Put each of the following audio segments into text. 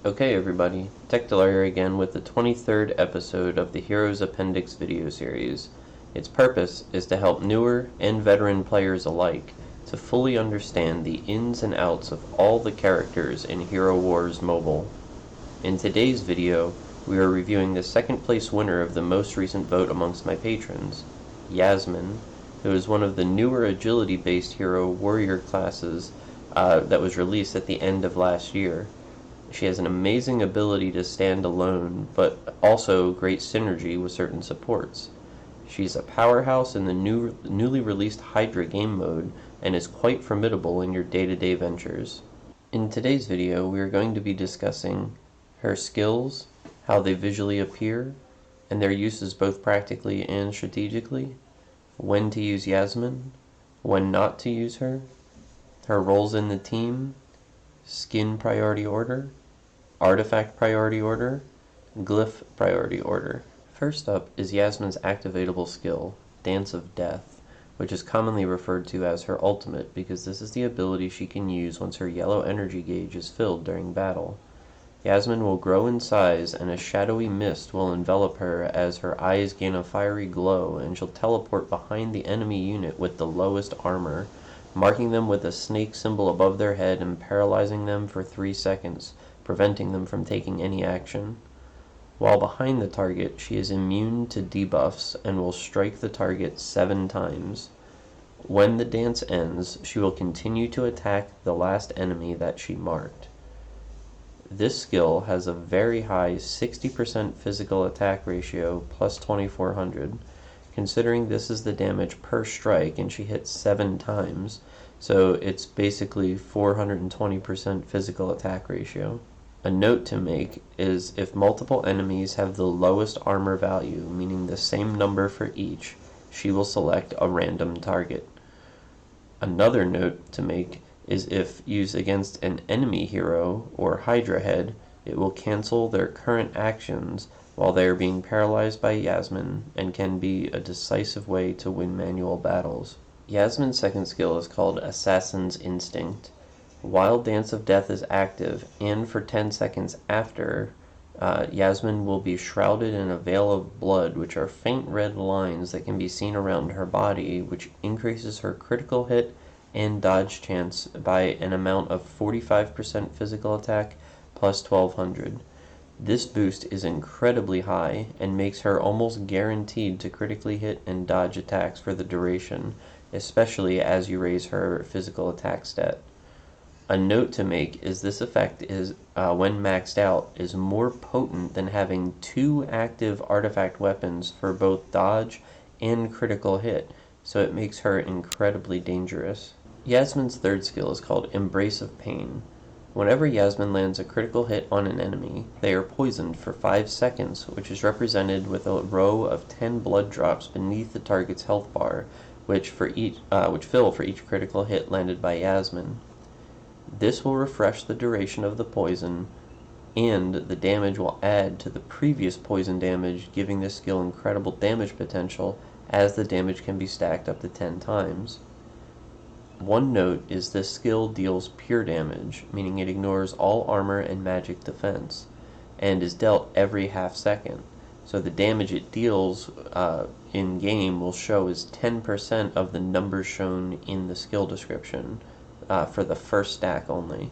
Okay everybody, Tectalar here again with the 23rd episode of the Heroes Appendix video series. Its purpose is to help newer and veteran players alike to fully understand the ins and outs of all the characters in Hero Wars Mobile. In today's video, we are reviewing the second place winner of the most recent vote amongst my patrons, Yasmine, who is one of the newer agility-based hero warrior classes that was released at the end of last year. She has an amazing ability to stand alone, but also great synergy with certain supports. She's a powerhouse in the newly released Hydra game mode, and is quite formidable in your day-to-day ventures. In today's video, we are going to be discussing her skills, how they visually appear, and their uses both practically and strategically, when to use Yasmine, when not to use her roles in the team, skin priority order, artifact priority order, glyph priority order. First up is Yasmine's activatable skill, Dance of Death, which is commonly referred to as her ultimate because this is the ability she can use once her yellow energy gauge is filled during battle. Yasmine will grow in size and a shadowy mist will envelop her as her eyes gain a fiery glow, and she'll teleport behind the enemy unit with the lowest armor, marking them with a snake symbol above their head and paralyzing them for 3 seconds, preventing them from taking any action. While behind the target, she is immune to debuffs and will strike the target 7 times. When the dance ends, she will continue to attack the last enemy that she marked. This skill has a very high 60% physical attack ratio plus 2400. Considering this is the damage per strike and she hits 7 times, so it's basically 420% physical attack ratio. A note to make is if multiple enemies have the lowest armor value, meaning the same number for each, she will select a random target. Another note to make is if used against an enemy hero or Hydra head, it will cancel their current actions while they are being paralyzed by Yasmine and can be a decisive way to win manual battles. Yasmine's second skill is called Assassin's Instinct. While Dance of Death is active, and for 10 seconds after, Yasmine will be shrouded in a veil of blood, which are faint red lines that can be seen around her body, which increases her critical hit and dodge chance by an amount of 45% physical attack plus 1200. This boost is incredibly high and makes her almost guaranteed to critically hit and dodge attacks for the duration, especially as you raise her physical attack stat. A note to make is this effect is, when maxed out, is more potent than having 2 active artifact weapons for both dodge and critical hit, so it makes her incredibly dangerous. Yasmine's third skill is called Embrace of Pain. Whenever Yasmine lands a critical hit on an enemy, they are poisoned for 5 seconds, which is represented with a row of 10 blood drops beneath the target's health bar, which fill for each critical hit landed by Yasmine. This will refresh the duration of the poison, and the damage will add to the previous poison damage, giving this skill incredible damage potential, as the damage can be stacked up to 10 times. One note is this skill deals pure damage, meaning it ignores all armor and magic defense, and is dealt every half second. So the damage it deals in-game will show as 10% of the numbers shown in the skill description for the first stack only.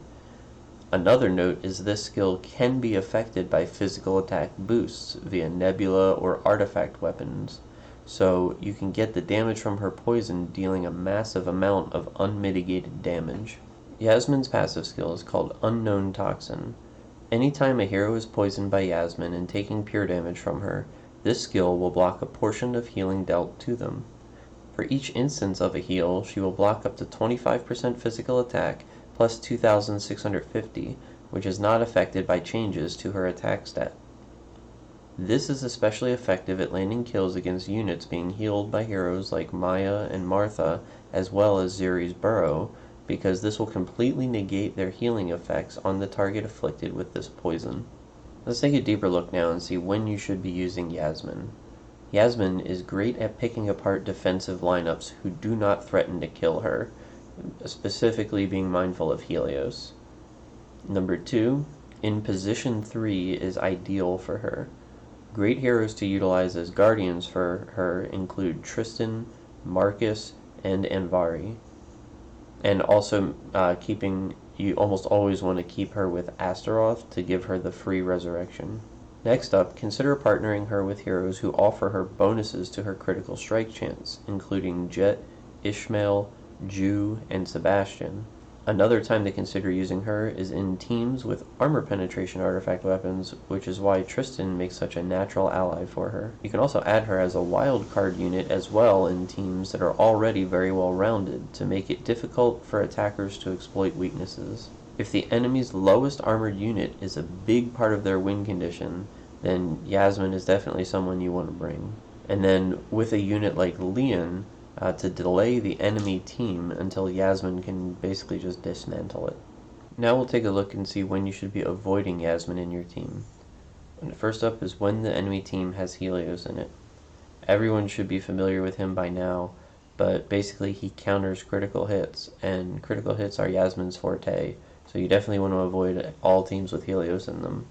Another note is this skill can be affected by physical attack boosts via nebula or artifact weapons, so you can get the damage from her poison dealing a massive amount of unmitigated damage. Yasmine's passive skill is called Unknown Toxin. Anytime a hero is poisoned by Yasmine and taking pure damage from her, this skill will block a portion of healing dealt to them. For each instance of a heal, she will block up to 25% physical attack plus 2,650, which is not affected by changes to her attack stat. This is especially effective at landing kills against units being healed by heroes like Maya and Martha, as well as Zuri's Burrow, because this will completely negate their healing effects on the target afflicted with this poison. Let's take a deeper look now and see when you should be using Yasmine. Yasmine is great at picking apart defensive lineups who do not threaten to kill her, specifically being mindful of Helios. Number 2, in position 3 is ideal for her. Great heroes to utilize as guardians for her include Tristan, Marcus, and Anvari. And also you almost always want to keep her with Astaroth to give her the free resurrection. Next up, consider partnering her with heroes who offer her bonuses to her critical strike chance, including Jet, Ishmael, Ju, and Sebastian. Another time to consider using her is in teams with armor penetration artifact weapons, which is why Tristan makes such a natural ally for her. You can also add her as a wild card unit as well in teams that are already very well rounded to make it difficult for attackers to exploit weaknesses. If the enemy's lowest armored unit is a big part of their win condition, then Yasmine is definitely someone you want to bring. And then with a unit like Leon, to delay the enemy team until Yasmine can basically just dismantle it. Now we'll take a look and see when you should be avoiding Yasmine in your team. And first up is when the enemy team has Helios in it. Everyone should be familiar with him by now, but basically he counters critical hits, and critical hits are Yasmine's forte, so you definitely want to avoid all teams with Helios in them.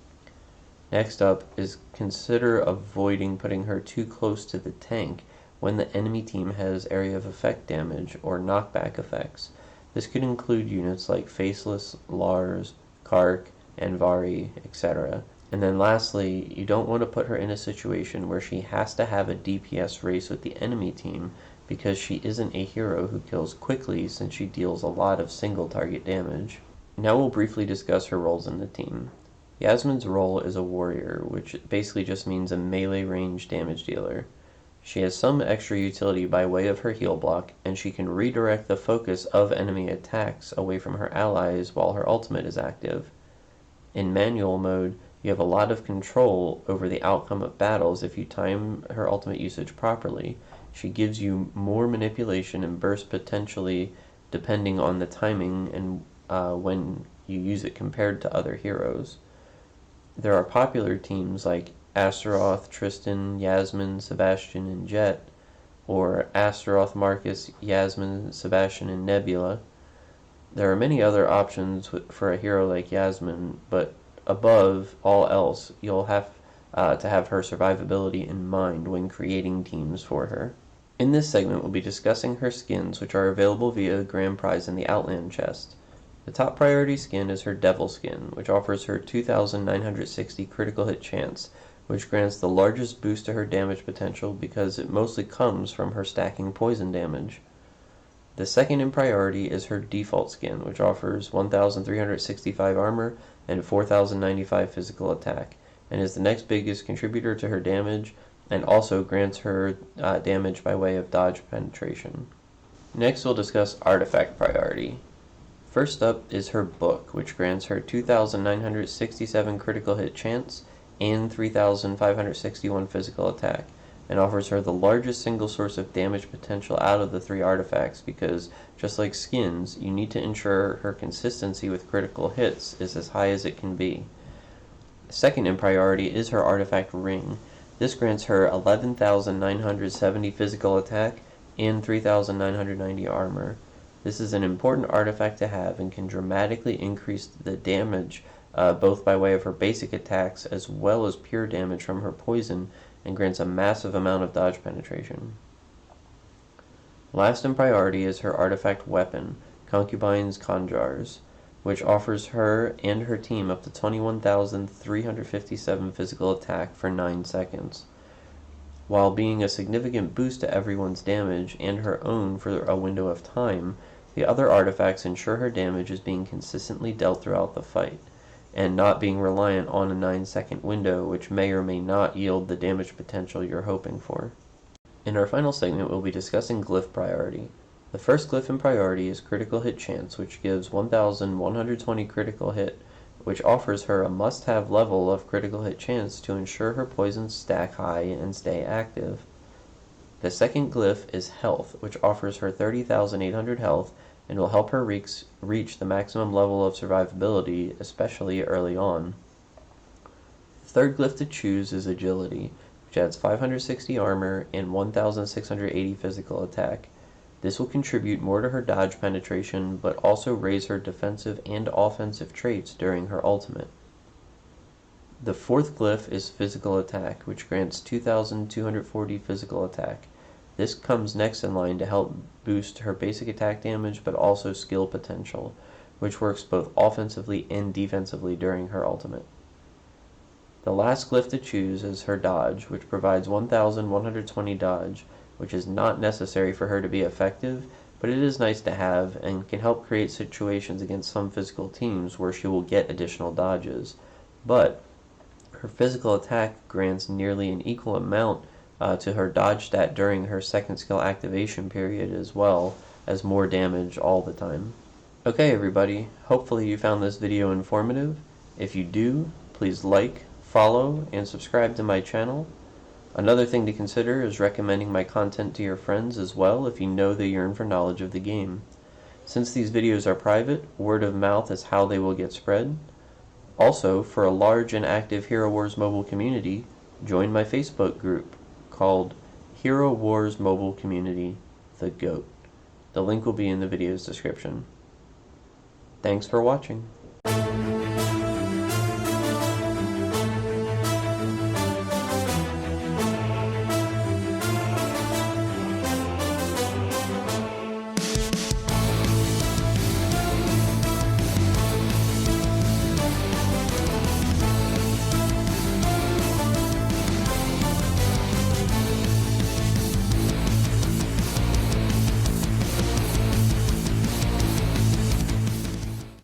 Next up is consider avoiding putting her too close to the tank when the enemy team has area of effect damage or knockback effects. This could include units like Faceless, Lars, Kark, Anvari, etc. And then lastly, you don't want to put her in a situation where she has to have a DPS race with the enemy team because she isn't a hero who kills quickly since she deals a lot of single target damage. Now we'll briefly discuss her roles in the team. Yasmine's role is a warrior, which basically just means a melee range damage dealer. She has some extra utility by way of her heal block, and she can redirect the focus of enemy attacks away from her allies while her ultimate is active. In manual mode, you have a lot of control over the outcome of battles if you time her ultimate usage properly. She gives you more manipulation and burst potentially depending on the timing and when you use it compared to other heroes. There are popular teams like Astaroth, Tristan, Yasmine, Sebastian, and Jet, or Astaroth, Marcus, Yasmine, Sebastian, and Nebula. There are many other options for a hero like Yasmine, but above all else, you'll have to have her survivability in mind when creating teams for her. In this segment, we'll be discussing her skins, which are available via Grand Prize in the Outland chest. The top priority skin is her Devil skin, which offers her 2,960 critical hit chance, which grants the largest boost to her damage potential because it mostly comes from her stacking poison damage. The second in priority is her default skin, which offers 1,365 armor and 4,095 physical attack, and is the next biggest contributor to her damage, and also grants her damage by way of dodge penetration. Next we'll discuss artifact priority. First up is her book, which grants her 2,967 critical hit chance and 3,561 physical attack, and offers her the largest single source of damage potential out of the three artifacts because, just like skins, you need to ensure her consistency with critical hits is as high as it can be. Second in priority is her artifact ring. This grants her 11,970 physical attack and 3,990 armor. This is an important artifact to have and can dramatically increase the damage both by way of her basic attacks as well as pure damage from her poison, and grants a massive amount of dodge penetration. Last in priority is her artifact weapon, Concubine's Conjars, which offers her and her team up to 21,357 physical attack for 9 seconds. While being a significant boost to everyone's damage and her own for a window of time, the other artifacts ensure her damage is being consistently dealt throughout the fight, and not being reliant on a 9-second window which may or may not yield the damage potential you're hoping for. In our final segment, we'll be discussing glyph priority. The first glyph in priority is critical hit chance, which gives 1,120 critical hit, which offers her a must-have level of critical hit chance to ensure her poisons stack high and stay active. The second glyph is health, which offers her 30,800 health and will help her reach the maximum level of survivability, especially early on. The third glyph to choose is agility, which adds 560 armor and 1,680 physical attack. This will contribute more to her dodge penetration, but also raise her defensive and offensive traits during her ultimate. The fourth glyph is Physical Attack, which grants 2,240 physical attack. This comes next in line to help boost her basic attack damage, but also skill potential, which works both offensively and defensively during her ultimate. The last glyph to choose is her Dodge, which provides 1,120 dodge, which is not necessary for her to be effective, but it is nice to have and can help create situations against some physical teams where she will get additional dodges. But her physical attack grants nearly an equal amount to her dodge stat during her second skill activation period, as well as more damage all the time. Okay everybody, hopefully you found this video informative. If you do, please like, follow, and subscribe to my channel. Another thing to consider is recommending my content to your friends as well if you know they yearn for knowledge of the game. Since these videos are private, word of mouth is how they will get spread. Also, for a large and active Hero Wars mobile community, join my Facebook group called Hero Wars Mobile Community, The GOAT. The link will be in the video's description. Thanks for watching.